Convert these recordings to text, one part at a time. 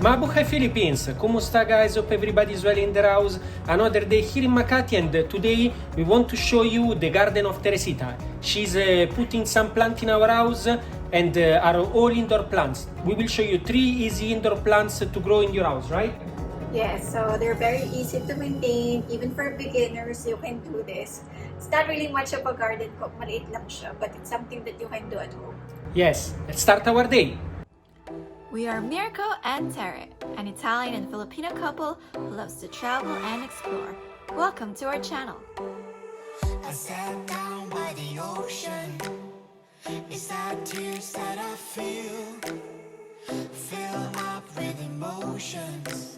Mabuhay Philippines! Kumusta guys? Hope everybody's well in their house. Another day here in Makati, and today we want to show you the garden of Teresita. She's putting some plant in our house and are all indoor plants. We will show you 3 easy indoor plants to grow in your house, right? Yes, so they're very easy to maintain. Even for beginners, you can do this. It's not really much of a garden kung maliit lang siya, but it's something that you can do at home. Yes, let's start our day. We are Mirco and Tere, an Italian and Filipino couple who loves to travel and explore. Welcome to our channel. I sat down by the ocean. It's that tears that I feel fill up with emotions.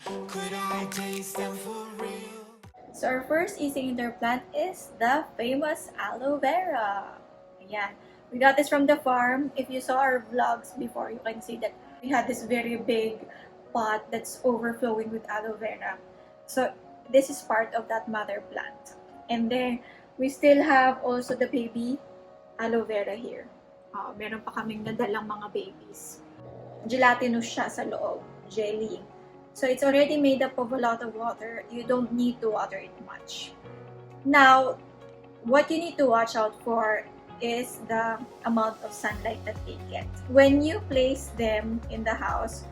Could I taste them for real? So our first easy indoor plant is the famous aloe vera. Ayan. We got this from the farm. If you saw our vlogs before, you can see that we had this very big pot that's overflowing with aloe vera. So this is part of that mother plant. And then we still have also the baby aloe vera here. Meron pa kaming nadalang mga babies. Gelatinous siya sa loob, jelly. So it's already made up of a lot of water. You don't need to water it much. Now, what you need to watch out for is the amount of sunlight that they get. When you place them in the house,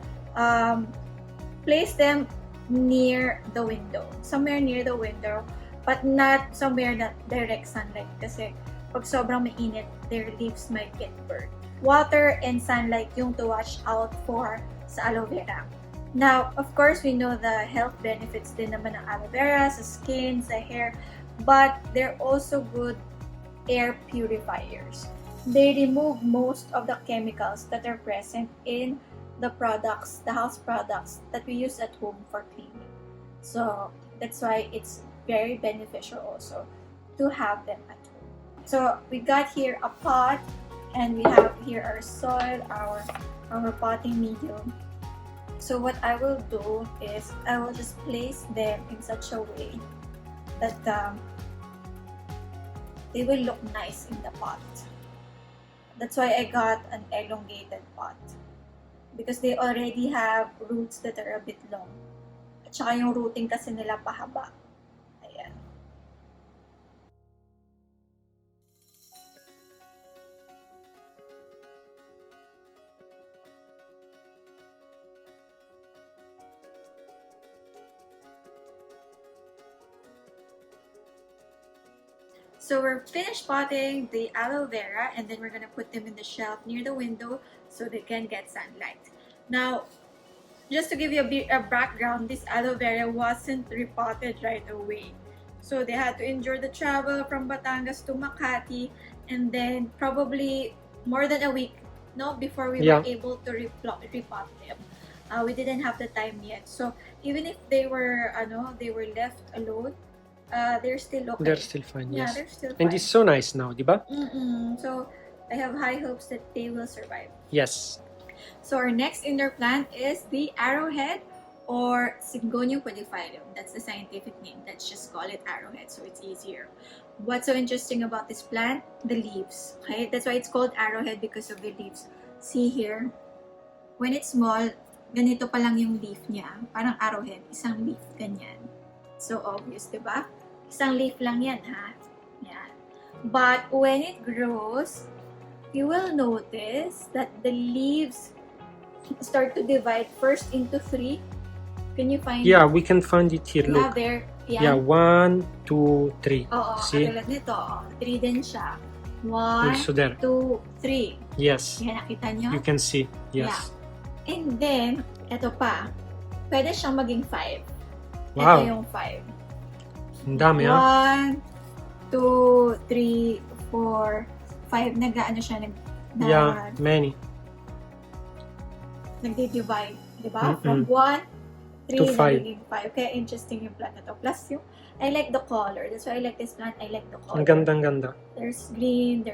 place them near the window. Somewhere near the window, but not somewhere that direct sunlight. Kasi pag sobrang mainit, their leaves might get burnt. Water and sunlight yung to watch out for sa aloe vera. Now, of course, we know the health benefits din naman ng aloe vera sa skin, sa hair, but they're also good air purifiers. They remove most of the chemicals that are present in the products, the house products that we use at home for cleaning. So that's why it's very beneficial also to have them at home. So we got here a pot, and we have here our soil, our potting medium. So what I will do is I will just place them in such a way that they will look nice in the pot. That's why I got an elongated pot. Because they already have roots that are a bit long. At saka yung rooting kasi nila pahaba. Ayan. So we're finished potting the aloe vera, and then we're gonna put them in the shelf near the window so they can get sunlight. Now, just to give you a background, this aloe vera wasn't repotted right away. So they had to endure the travel from Batangas to Makati, and then probably more than a week, before we were able to repot them. We didn't have the time yet. So even if they were left alone, they're still okay. They're still fine, yes. Yeah, they're still fine. And it's so nice now, di ba? So I have high hopes that they will survive. Yes. So our next indoor plant is the Arrowhead or Syngonium quadriphylum. That's the scientific name. Let's just call it Arrowhead so it's easier. What's so interesting about this plant? The leaves. Okay, that's why it's called Arrowhead, because of the leaves. See here, when it's small, ganito pa lang yung leaf niya. Parang arrowhead, isang leaf, ganyan. So obvious, diba? Isang leaf lang yan, ha? Yan. But when it grows, you will notice that the leaves start to divide first into 3. Can you find Yeah, we can find it here. Yeah, Look. there. Yan. Yeah, 1, 2, 3. Oo, see? katulad nito. 3 din siya. 1, Also there. 2, 3. Yes. Yan, nakita nyo? You can see. Yes. Yeah. And then, eto pa. Pwede siyang maging 5. Wow. Ito yung 5. Ang dami, ha? 1, 2, 3, 4, 5. Nag-ano siya? Yeah, many. Nagdi-divide. Diba? From 1, 3, To 5. nagiging 5. Kaya interesting yung plant na to. Plus yung, I like the color. That's why I like this plant. I like the color. Ang ganda. There's green,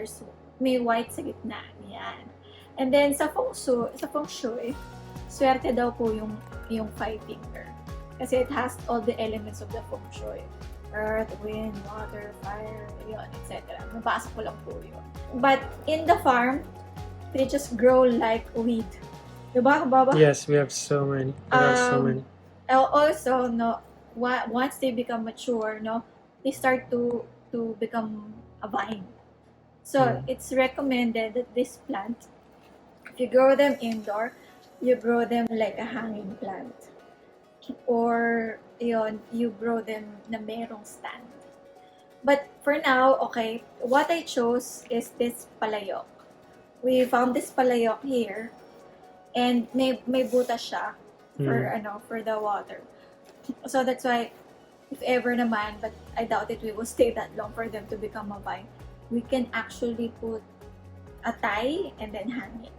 may white sa gitna. Yan. And then sa feng shui, swerte daw po yung 5 finger. Kasi it has all the elements of the feng shui. Earth, wind, water, fire, yun, etc. Nabasa ko lang po yun. But in the farm, they just grow like weed. Diba, Baba? Yes, we have so many. There are so many. Also, no, once they become mature, no, they start to become a vine. So it's recommended that this plant, if you grow them indoor, you grow them like a hanging plant. Or you grow them na merong stand. But for now, okay, what I chose is this palayok. We found this palayok here, and may butas siya for the water. So that's why, if ever naman, but I doubt it we will stay that long for them to become a vine, we can actually put a tie and then hang it.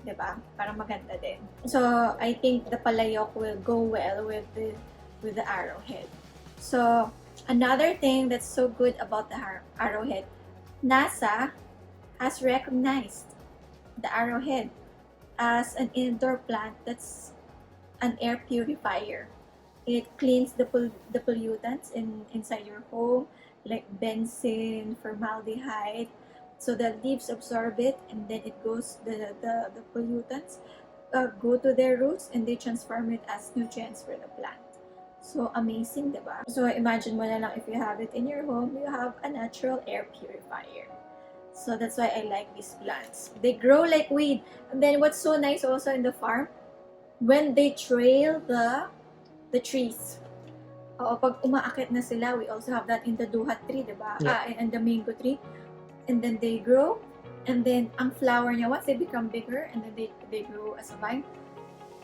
Diba? Para maganda din. So, I think the palayok will go well with the arrowhead. So, another thing that's so good about the arrowhead, NASA has recognized the arrowhead as an indoor plant that's an air purifier. It cleans the pollutants inside your home, like benzene, formaldehyde. So the leaves absorb it, and then it goes, the pollutants go to their roots, and they transform it as nutrients for the plant. So amazing, diba? So imagine mo na lang, if you have it in your home, you have a natural air purifier. So that's why I like these plants. They grow like weed. And then what's so nice also in the farm, when they trail the trees. Pag umaakit na sila, we also have that in the duhat tree, diba? Yeah. And the mango tree. And then they grow, and then ang flower niya, once they become bigger, and then they grow as a vine,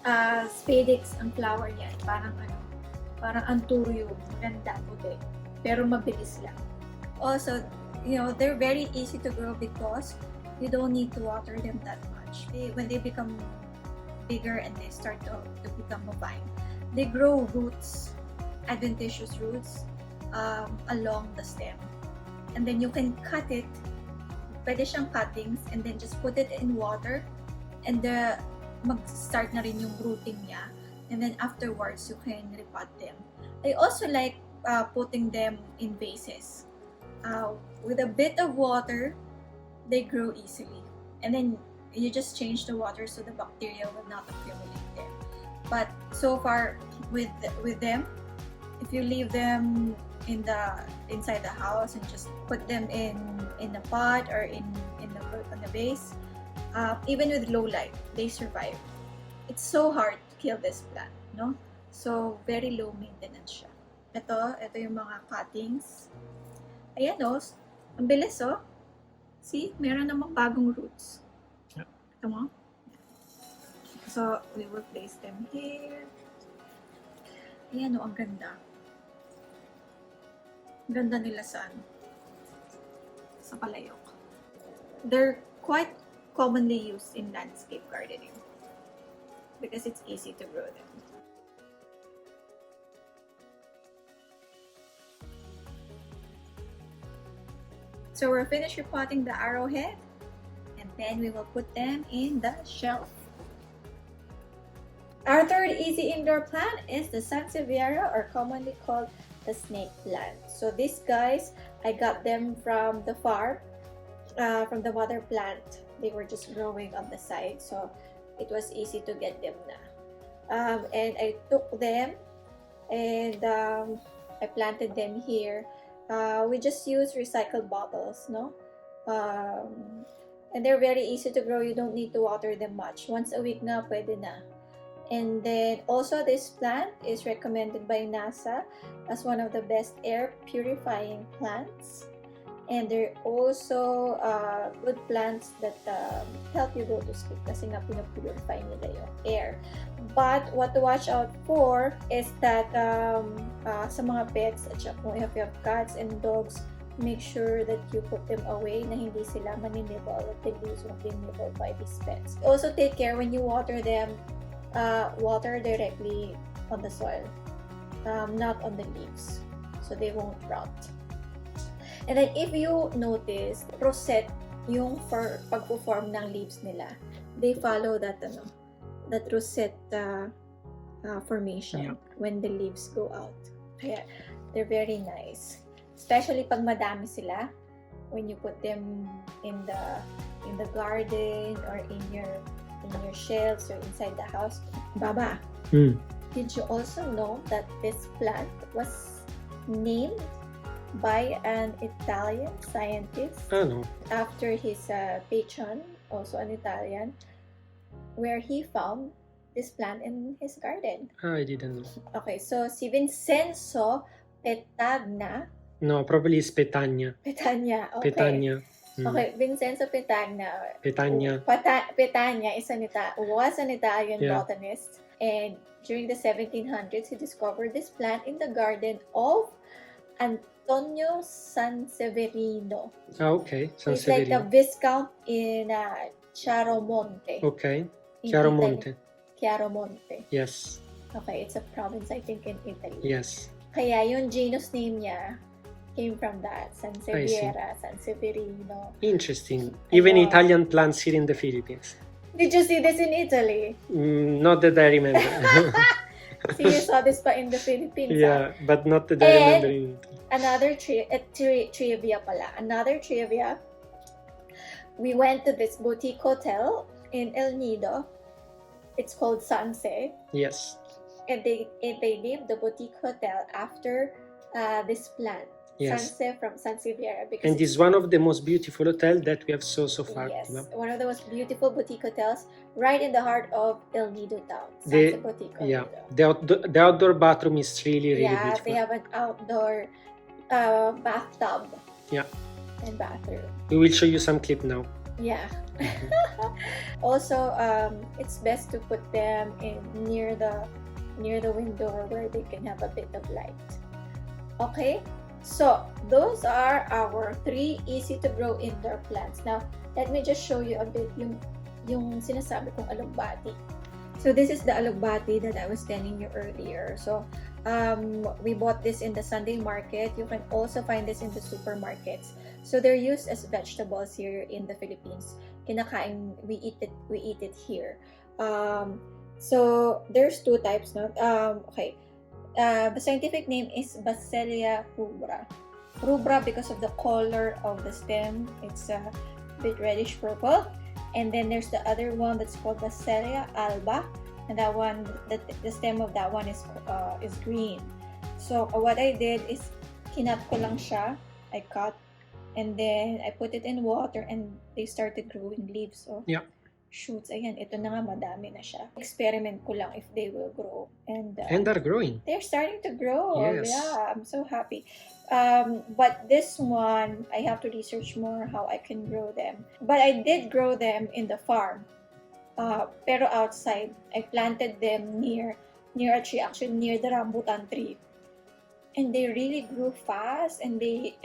spadix ang flower niya. Parang anturio, maganda, puti. Pero mabilis lang. Also, they're very easy to grow because you don't need to water them that much. When they become bigger and they start to become a vine, they grow roots, adventitious roots, along the stem. And then you can cut it, pwede siyang cuttings, and then just put it in water, and mag-start na rin yung rooting niya. And then afterwards, you can repot them. I also like putting them in vases. With a bit of water, they grow easily. And then you just change the water so the bacteria will not accumulate there. But so far with them, if you leave them inside the house and just put them in a pot or on the vase, even with low light, they survive. It's so hard to kill this plant, no? So very low maintenance siya. Ito yung mga cuttings. Ayan, ang bilis, See, meron namang bagong roots. Yep. Ito mo. So we will place them here. Ayan, ang ganda. Ganda nila sa palayok. They're quite commonly used in landscape gardening because it's easy to grow them. So we're finished repotting the arrowhead, and then we will put them in the shelf. Our third easy indoor plant is the Sansevieria, or commonly called the snake plant. So these guys, I got them from the farm, from the mother plant. They were just growing on the side, so it was easy to get them na. And I took them and I planted them here. We just use recycled bottles, no? And they're very easy to grow. You don't need to water them much. Once a week na, pwede na. And then also this plant is recommended by NASA as one of the best air purifying plants. And they're also good plants that help you go to sleep kasi nga pinapurify nila yung air. But what to watch out for is that sa mga pets, at saka if you have cats and dogs, make sure that you put them away na hindi sila maninibble at the leaves won't be nibbled by these pets. Also take care when you water them, water directly on the soil, not on the leaves, so they won't rot. And then if you notice, rosette yung pagpo-form ng leaves nila, they follow that rosette formation when the leaves go out. Kaya they're very nice, especially pag madami sila. When you put them in the garden or in your in your shelves or inside the house. Baba, Mm. did you also know that this plant was named by an Italian scientist Ah, no. after his patron, also an Italian, where he found this plant in his garden? Ah, I didn't know. Okay, so si Vincenzo Petagna, No, probably it's Petagna. Petagna, okay. Petagna. Mm. Okay, Vincenzo Petagna. Petagna. Petagna was an Italian Yeah. botanist, and during the 1700s, he discovered this plant in the garden of Antonio Sanseverino. Ah, okay. He's like the Sansevieria. viscount in Chiaromonte. Okay. in Chiaromonte. Italy. Chiaromonte. Yes. Okay, it's a province, I think, in Italy. Yes. Kaya yung genus name niya came from that. Sansevieria, Sanseverino. Interesting. Even know. Italian plants here in the Philippines. Did you see this in Italy? Not that I remember. See, you saw this pa in the Philippines. Yeah, but not that I And- remember. In Another trivia pala. Another trivia. We went to this boutique hotel in El Nido. It's called Sanse. Yes. And they named the boutique hotel after this plant. Yes. Sanse from Sansevieria. Because And it's one of the most beautiful hotels that we have saw so far. yes, diba? one of the most beautiful boutique hotels right in the heart of El Nido town. The- Sanse Boutique El Yeah. Nido. The outdoor bathroom is really, really Yeah, beautiful. they have an outdoor bathtub. Yeah. And bathroom. We will show you some clip now. Yeah. Also, it's best to put them in near the window where they can have a bit of light. Okay, so those are our 3 easy to grow indoor plants. Now, let me just show you a bit yung sinasabi kong alugbati. So this is the alugbati that I was telling you earlier. So we bought this in the Sunday market. You can also find this in the supermarkets. So they're used as vegetables here in the Philippines. Kinakain, we eat it here. So there's 2 types, no? Okay. The scientific name is Vaselia Rubra. Rubra because of the color of the stem. It's a bit reddish purple. And then there's the other one that's called Vaselia alba, and that one, the stem of that one is green. So what I did is kinat ko lang siya. I cut, and then I put it in water, and they started growing leaves. So Yeah. shoots. Ayan, ito na nga, madami na siya. Experiment ko lang if they will grow. And And are growing. they're starting to grow. Yes. Yeah, I'm so happy. But this one, I have to research more how I can grow them. But I did grow them in the farm. Pero outside, I planted them near a tree, actually near the rambutan tree. And they really grew fast, and they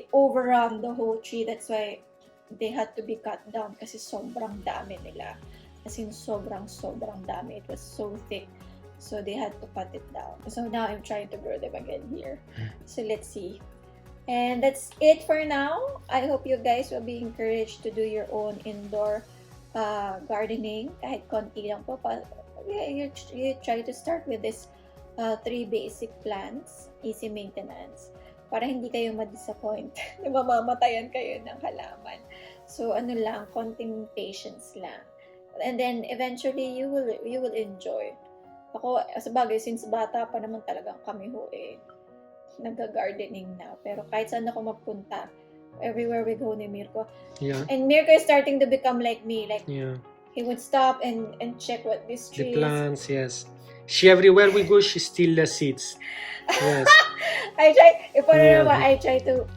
overrun the whole tree. That's why they had to be cut down kasi sobrang dami nila. As in, sobrang dami. It was so thick. So they had to cut it down. So now I'm trying to grow them again here. So let's see. And that's it for now. I hope you guys will be encouraged to do your own indoor gardening. Kahit konti lang po. You try to start with this 3 basic plants. Easy maintenance. Para hindi kayo ma-disappoint na mamamatayan kayo ng halaman. So ano lang, konting patience lang. And then eventually you will enjoy. Ako, sa bagay, since bata pa naman talagang kami nag-gardening na. Pero kahit saan ako magpunta, everywhere we go ni Mirco. Yeah. And Mirco is starting to become like me. Like, Yeah. he would stop and check what this tree The plants, yes. She everywhere we go, she still seeds. Yes. I try, Yeah.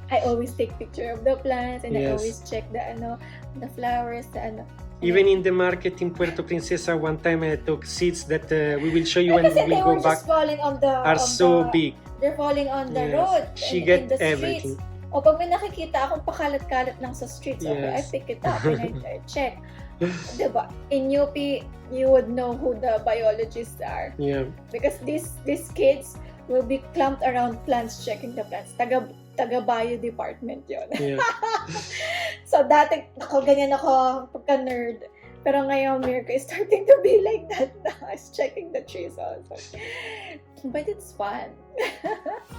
I always take picture of the plants, and I Yes. always check the flowers, Even in the market in Puerto Princesa, one time I took seeds that we will show you when Kasi we they go were back. just falling on the Are so big. They're falling on the Yes. road. She in get the streets. everything. O pag may nakikita akong pakalat-kalat lang sa streets, okay, I Yes. pick it up and I check. Diba? In UP, you would know who the biologists are. Yeah. Because these kids will be clumped around plants, checking the plants. Taga-bio department yon. Yeah. So dati, ganyan ako, pagka-nerd. Pero ngayon, Mirco is starting to be like that now. Is checking the trees also. But it's fun.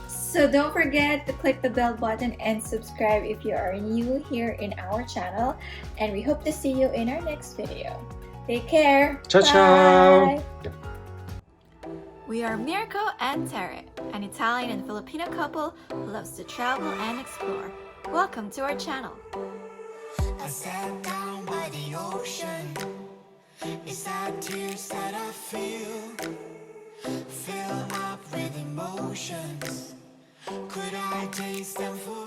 So don't forget to click the bell button and subscribe if you are new here in our channel. And we hope to see you in our next video. Take care. Ciao, ciao. Bye. We are Mirco and Tere, an Italian and Filipino couple who loves to travel and explore. Welcome to our channel. I sat down by the ocean. It's that tears that I feel fill up with emotions. Could I taste them for